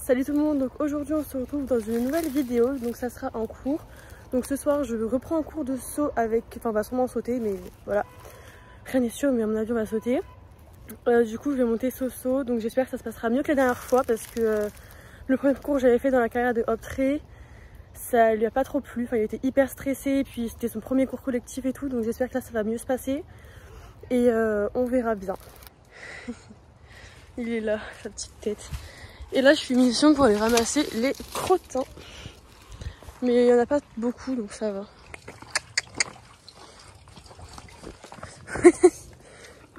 Salut tout le monde, donc aujourd'hui on se retrouve dans une nouvelle vidéo, donc ça sera en cours. Donc ce soir je reprends un cours de saut avec, enfin on va sûrement sauter mais voilà, rien n'est sûr mais à mon avis on va sauter. Du coup je vais monter saut, donc j'espère que ça se passera mieux que la dernière fois parce que le premier cours que j'avais fait dans la carrière de Optré, ça lui a pas trop plu, enfin il était hyper stressé et puis c'était son premier cours collectif et tout, donc j'espère que là ça va mieux se passer et on verra bien. Il est là, sa petite tête. Et là je suis mission pour aller ramasser les crottins. Mais il n'y en a pas beaucoup donc ça va.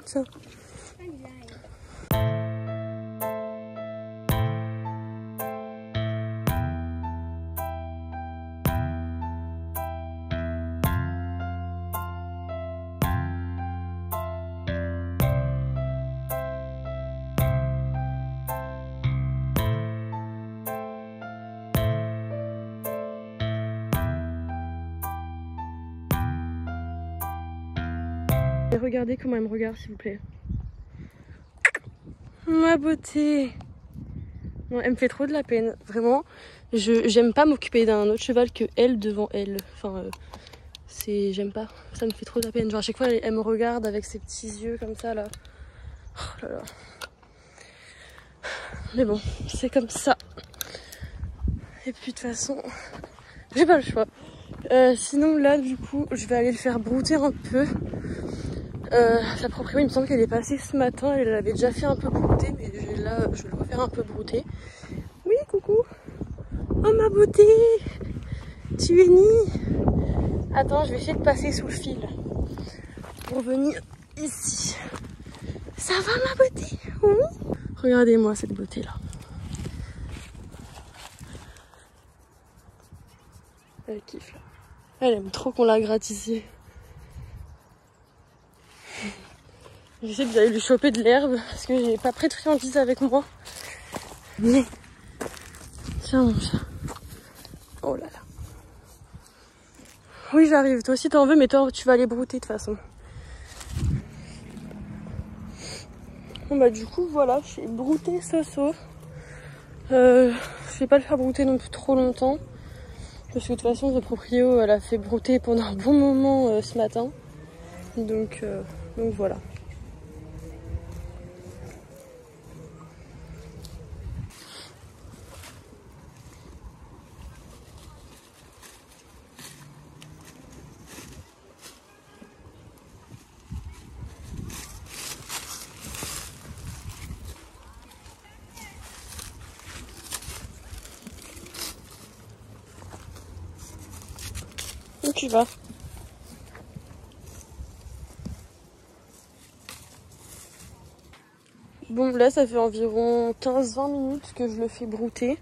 Tiens. Regardez comment elle me regarde s'il vous plaît. Ma beauté. Non, elle me fait trop de la peine, vraiment. J'aime pas m'occuper d'un autre cheval que elle devant elle. Enfin, j'aime pas, ça me fait trop de la peine. Genre à chaque fois elle me regarde avec ses petits yeux comme ça là. Oh là là. Mais bon, c'est comme ça. Et puis de toute façon, j'ai pas le choix. Sinon là du coup, je vais aller le faire brouter un peu. La propriétaire, il me semble qu'elle est passée ce matin, elle avait déjà fait un peu brouter, mais là je vais le refaire un peu brouter. Oui, coucou. Oh ma beauté, tu es née. Attends, je vais essayer de passer sous le fil pour venir ici. Ça va ma beauté? Oui. Regardez-moi cette beauté là. Elle kiffe là. Elle aime trop qu'on la gratte ici. J'essaie d'aller lui choper de l'herbe parce que j'ai pas pris de friandises avec moi. Mais tiens mon chat. Oh là là. Oui j'arrive, toi aussi t'en veux mais toi tu vas aller brouter de toute façon. Bon bah du coup voilà, je vais brouter Soso. Je vais pas le faire brouter non plus trop longtemps. Parce que de toute façon le proprio elle a fait brouter pendant un bon moment ce matin. Donc voilà. Où tu vas? Bon là ça fait environ 15-20 minutes que je le fais brouter.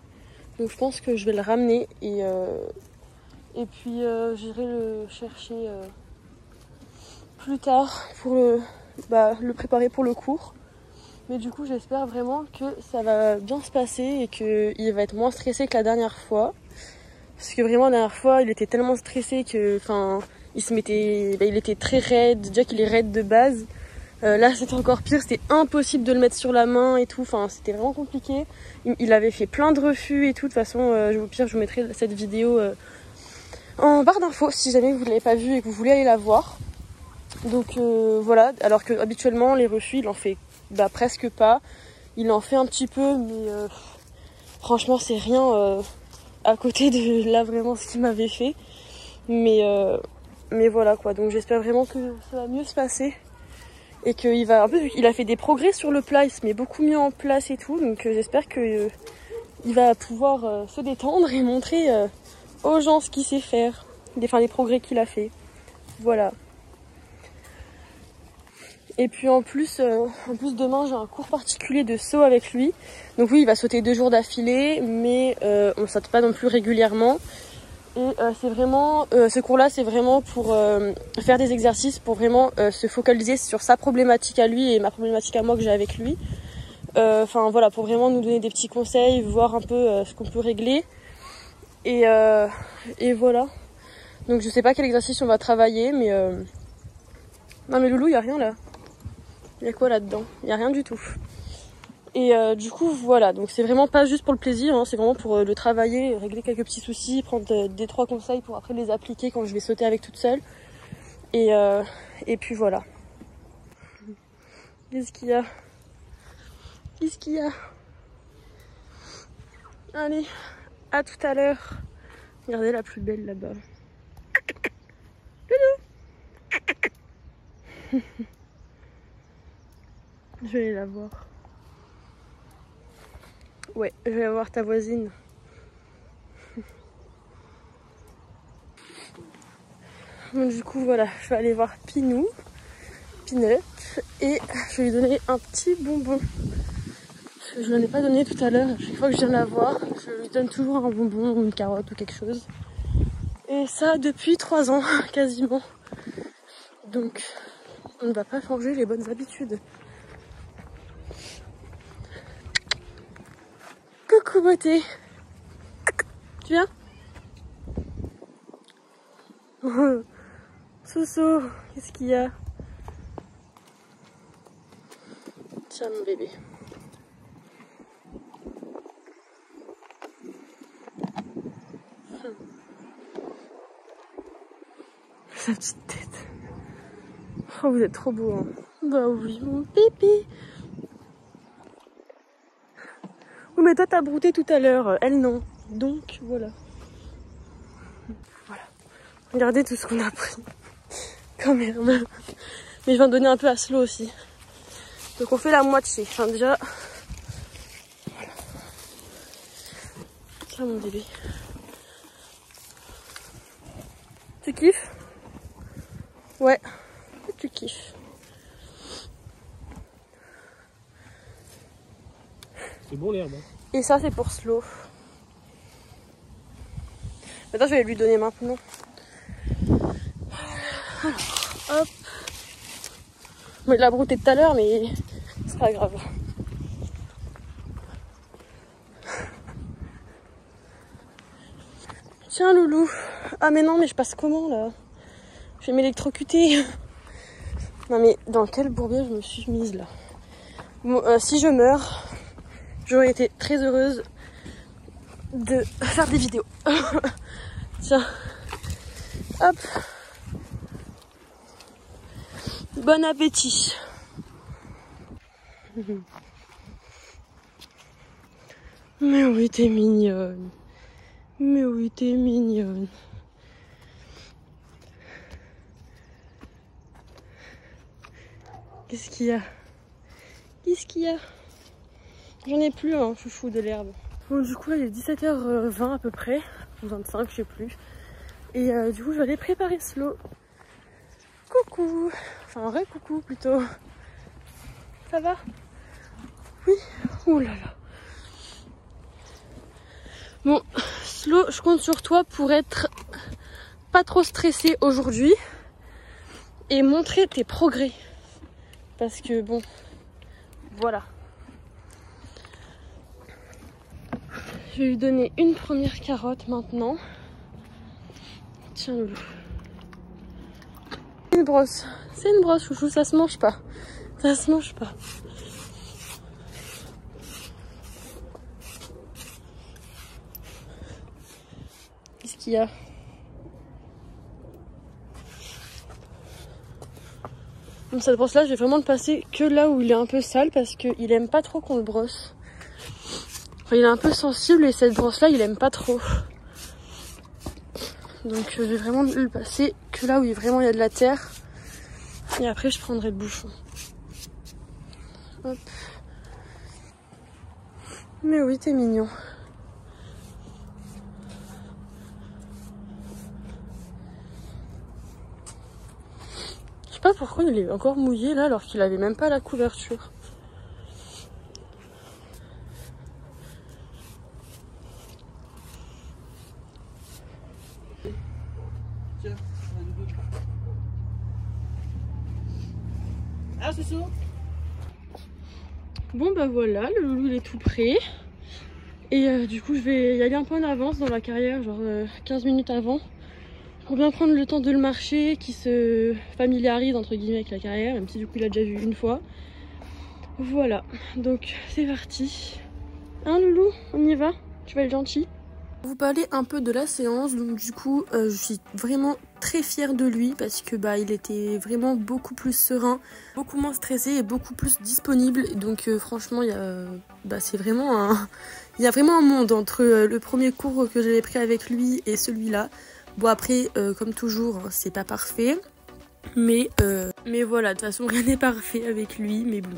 Donc je pense que je vais le ramener et puis j'irai le chercher plus tard pour le préparer pour le cours. Mais du coup j'espère vraiment que ça va bien se passer et qu'il va être moins stressé que la dernière fois. Parce que vraiment la dernière fois il était tellement stressé que il était très raide, déjà qu'il est raide de base. Là c'était encore pire, c'était impossible de le mettre sur la main et tout, enfin c'était vraiment compliqué. Il avait fait plein de refus et tout, de toute façon au pire je vous mettrai cette vidéo en barre d'infos si jamais vous ne l'avez pas vue et que vous voulez aller la voir. Donc voilà, alors que habituellement les refus il en fait presque pas, il en fait un petit peu mais franchement c'est rien à côté de là vraiment ce qu'il m'avait fait. Mais voilà quoi, donc j'espère vraiment que ça va mieux se passer. Et qu'il va, un peu, il a fait des progrès sur le plat, il se met beaucoup mieux en place et tout. Donc j'espère que il va pouvoir se détendre et montrer aux gens ce qu'il sait faire. Les progrès qu'il a fait. Voilà. Et puis en plus demain j'ai un cours particulier de saut avec lui. Donc oui il va sauter 2 jours d'affilée, mais on ne saute pas non plus régulièrement. Et c'est vraiment, ce cours-là, c'est vraiment pour faire des exercices, pour vraiment se focaliser sur sa problématique à lui et ma problématique à moi que j'ai avec lui. Enfin voilà, pour vraiment nous donner des petits conseils, voir un peu ce qu'on peut régler. Et voilà. Donc je sais pas quel exercice on va travailler, mais non mais Loulou, il y a rien là. Il y a quoi là-dedans? Il y a rien du tout. Et du coup voilà, donc c'est vraiment pas juste pour le plaisir, hein, c'est vraiment pour le travailler, régler quelques petits soucis, prendre des 3 conseils pour après les appliquer quand je vais sauter avec toute seule. Et puis voilà. Qu'est-ce qu'il y a? Qu'est-ce qu'il y a? Allez, à tout à l'heure. Regardez la plus belle là-bas. Je vais aller la voir. Ouais, je vais voir ta voisine. Donc, du coup, voilà, je vais aller voir Pinou, Pinette, et je vais lui donner un petit bonbon. Je ne l'en ai pas donné tout à l'heure. Chaque fois que je viens la voir, je lui donne toujours un bonbon ou une carotte ou quelque chose. Et ça depuis 3 ans, quasiment. Donc, on ne va pas changer les bonnes habitudes. Coucou beauté. Tu viens? Soso, qu'est-ce qu'il y a? Tiens mon bébé. Sa petite tête. Oh, vous êtes trop beau, hein. Bah oui, mon bébé. Oui, mais toi, t'as brouté tout à l'heure. Elle, non. Donc, voilà. Voilà. Regardez tout ce qu'on a pris. Quand même. Mais je vais en donner un peu à Slow aussi. Donc, on fait la moitié. Enfin, déjà... Voilà. Tiens, mon bébé. Tu kiffes? Ouais. Tu kiffes. C'est bon l'herbe. Et ça, c'est pour Slow. Attends, je vais lui donner maintenant. Alors, hop. Bon, il l'a brouté tout à l'heure, mais c'est pas grave. Tiens, loulou. Ah, mais non, mais je passe comment, là? Je vais m'électrocuter. Non, mais dans quel bourbier je me suis mise, là? Bon, si je meurs, j'aurais été très heureuse de faire des vidéos. Tiens. Hop. Bon appétit. Mais oui, t'es mignonne. Mais oui, t'es mignonne. Qu'est-ce qu'il y a? Qu'est-ce qu'il y a? J'en ai plus, hein, chouchou, de l'herbe. Bon, du coup, là, il est 17h20 à peu près. 25, je sais plus. Et du coup, je vais aller préparer Slow. Coucou. Enfin, un vrai coucou, plutôt. Ça va? Oui. Ouh là là. Bon, Slow, je compte sur toi pour être pas trop stressé aujourd'hui et montrer tes progrès. Parce que bon, voilà. Je vais lui donner une première carotte maintenant. Tiens, loulou. C'est une brosse. C'est une brosse, chouchou, ça se mange pas. Ça se mange pas. Qu'est-ce qu'il y a? Donc cette brosse là, je vais vraiment le passer que là où il est un peu sale parce qu'il aime pas trop qu'on le brosse. Enfin, il est un peu sensible et cette brosse là, il aime pas trop. Donc je vais vraiment le passer que là où vraiment il y a de la terre. Et après je prendrai le bouchon. Hop. Mais oui, t'es mignon. Je sais pas pourquoi il est encore mouillé là alors qu'il avait même pas la couverture. Ah, c'est ça. Bon bah voilà, le loulou il est tout prêt. Et du coup je vais y aller un peu en avance dans la carrière, genre 15 minutes avant. Pour bien prendre le temps de le marcher, qu'il se familiarise entre guillemets avec la carrière, même si du coup il a déjà vu une fois. Voilà, donc c'est parti. Hein Loulou, on y va? Tu vas être gentil? Pour vous parler un peu de la séance, donc du coup je suis vraiment très fière de lui parce que il était vraiment beaucoup plus serein, beaucoup moins stressé et beaucoup plus disponible. Donc franchement c'est vraiment il y a vraiment un monde entre le premier cours que j'avais pris avec lui et celui-là. Bon après comme toujours hein, c'est pas parfait, mais voilà, de toute façon rien n'est parfait avec lui, mais bon.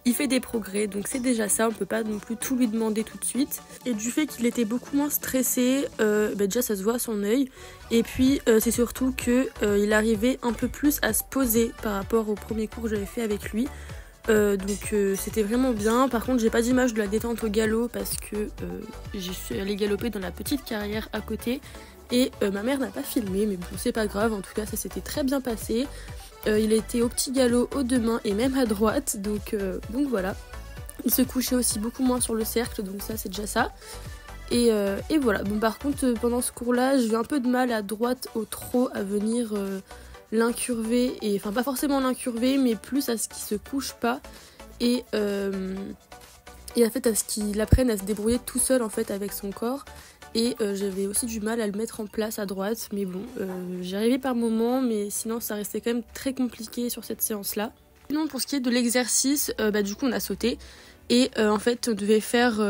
Il fait des progrès, donc c'est déjà ça, on peut pas non plus tout lui demander tout de suite. Et du fait qu'il était beaucoup moins stressé, déjà ça se voit à son œil. Et puis c'est surtout que il arrivait un peu plus à se poser par rapport au premier cours que j'avais fait avec lui. Donc c'était vraiment bien. Par contre j'ai pas d'image de la détente au galop parce que je suis allée galoper dans la petite carrière à côté. Et ma mère n'a pas filmé, mais bon c'est pas grave, en tout cas ça s'était très bien passé. Il était au petit galop, aux deux mains et même à droite, donc voilà. Il se couchait aussi beaucoup moins sur le cercle, donc ça c'est déjà ça. Et voilà. Bon, par contre pendant ce cours-là, j'ai eu un peu de mal à droite au trot à venir l'incurver, et enfin pas forcément l'incurver, mais plus à ce qu'il se couche pas et en fait à ce qu'il apprenne à se débrouiller tout seul en fait avec son corps. Et j'avais aussi du mal à le mettre en place à droite, mais bon, j'y arrivais par moments, mais sinon ça restait quand même très compliqué sur cette séance-là. Sinon pour ce qui est de l'exercice, du coup on a sauté, et en fait on devait faire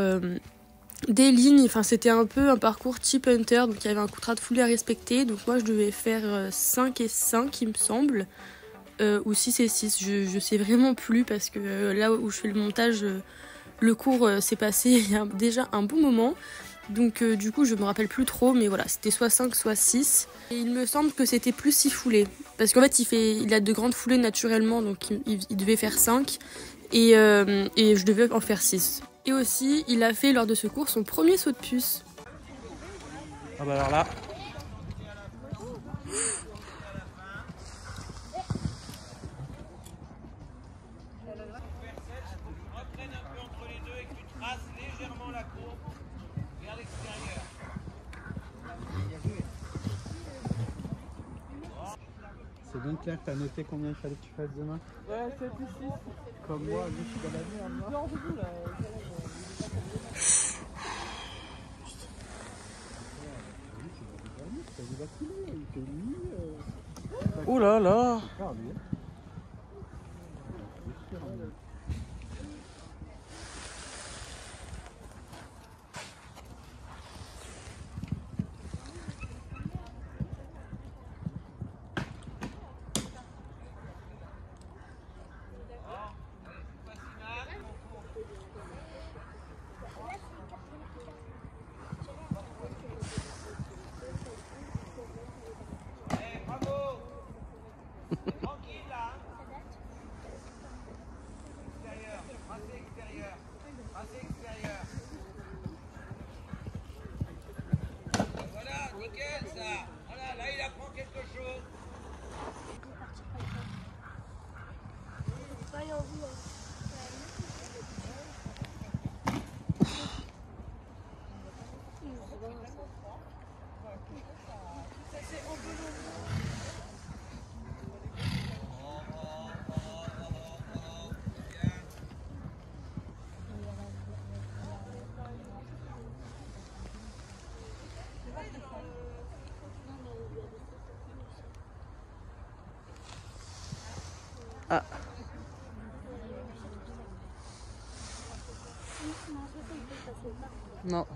des lignes, enfin c'était un peu un parcours type hunter, donc il y avait un contrat de foulée à respecter, donc moi je devais faire 5 et 5 il me semble, ou 6 et 6, je sais vraiment plus, parce que là où je fais le montage, le cours s'est passé il y a déjà un bon moment. Donc du coup je me rappelle plus trop, mais voilà, c'était soit 5 soit 6. Et il me semble que c'était plus 6 foulées. Parce qu'en fait il a de grandes foulées naturellement, donc il devait faire 5 et je devais en faire 6. Et aussi il a fait lors de ce cours son premier saut de puce. Ah bah alors là. C'est donc clair que t'as noté combien il fallait que tu fasses demain? Ouais, 7 ou 6. Comme moi, je suis dans la merde. Non, c'est tout là. Oh là là. Ah. Non.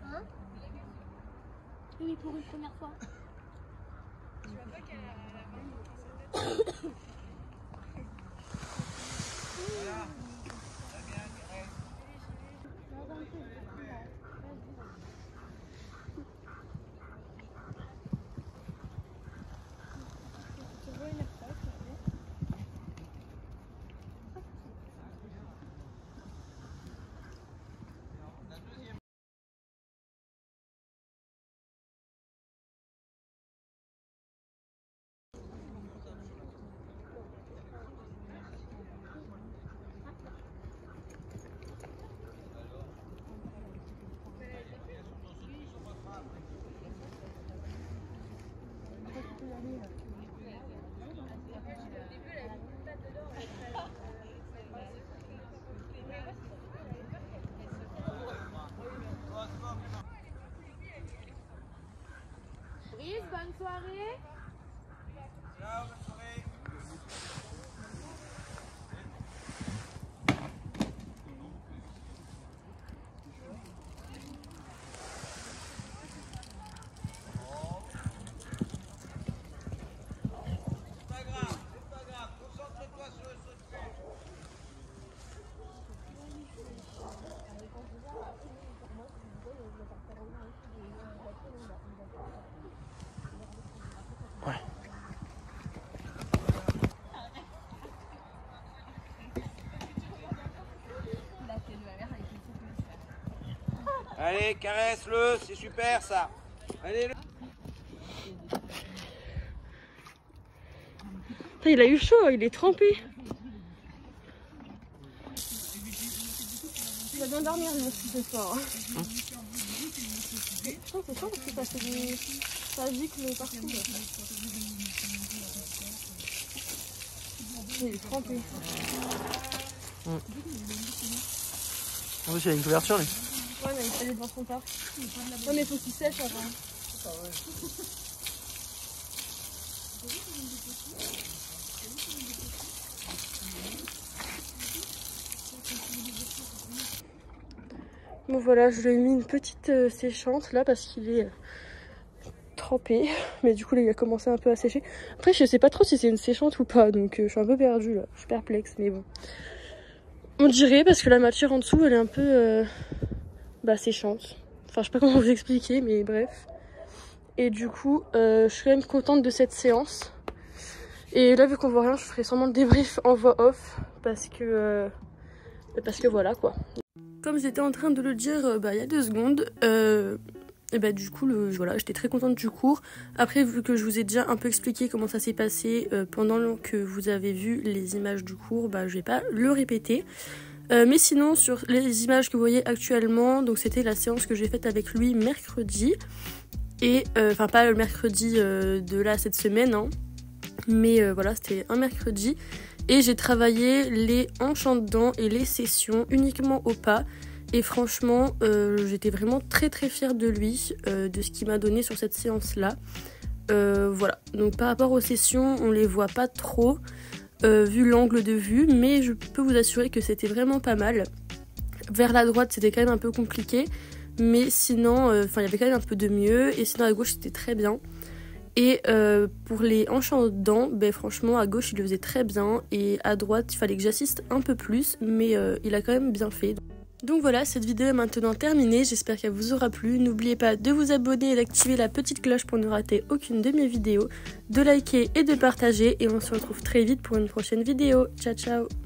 Hein? Oui, pour une première fois. soirée. Allez, caresse-le, c'est super ça. Allez. Il a eu chaud, il est trempé. Il va bien dormir lui aussi ce soir. Je pense que c'est chaud parce que ça fait des... ça gicle partout. Là. Il est trempé. En plus, il a une couverture lui. Ouais, mais il fallait devant son parc. Non, mais il faut qu'il sèche avant. Bon voilà, je lui ai mis une petite séchante là parce qu'il est trempé. Mais du coup là il a commencé un peu à sécher. Après je sais pas trop si c'est une séchante ou pas, donc je suis un peu perdue là. Je suis perplexe mais bon. On dirait parce que la matière en dessous elle est un peu séchante. Enfin je sais pas comment vous expliquer mais bref. Et du coup je suis quand même contente de cette séance. Et là vu qu'on voit rien je ferai sûrement le débrief en voix off parce que voilà quoi. Comme j'étais en train de le dire il y a 2 secondes, et du coup voilà, j'étais très contente du cours. Après vu que je vous ai déjà un peu expliqué comment ça s'est passé pendant que vous avez vu les images du cours, je vais pas le répéter. Mais sinon sur les images que vous voyez actuellement, donc c'était la séance que j'ai faite avec lui mercredi. Et enfin pas le mercredi de là cette semaine hein, mais voilà c'était un mercredi. Et j'ai travaillé les hanches en dedans et les sessions uniquement au pas. Et franchement, j'étais vraiment très très fière de lui, de ce qu'il m'a donné sur cette séance-là. Voilà, donc par rapport aux sessions, on les voit pas trop, vu l'angle de vue. Mais je peux vous assurer que c'était vraiment pas mal. Vers la droite, c'était quand même un peu compliqué. Mais sinon, il y avait quand même un peu de mieux. Et sinon, à gauche, c'était très bien. Et pour les hanches en dedans, franchement à gauche il le faisait très bien et à droite il fallait que j'assiste un peu plus mais il a quand même bien fait. Donc voilà, cette vidéo est maintenant terminée, j'espère qu'elle vous aura plu. N'oubliez pas de vous abonner et d'activer la petite cloche pour ne rater aucune de mes vidéos, de liker et de partager et on se retrouve très vite pour une prochaine vidéo. Ciao ciao.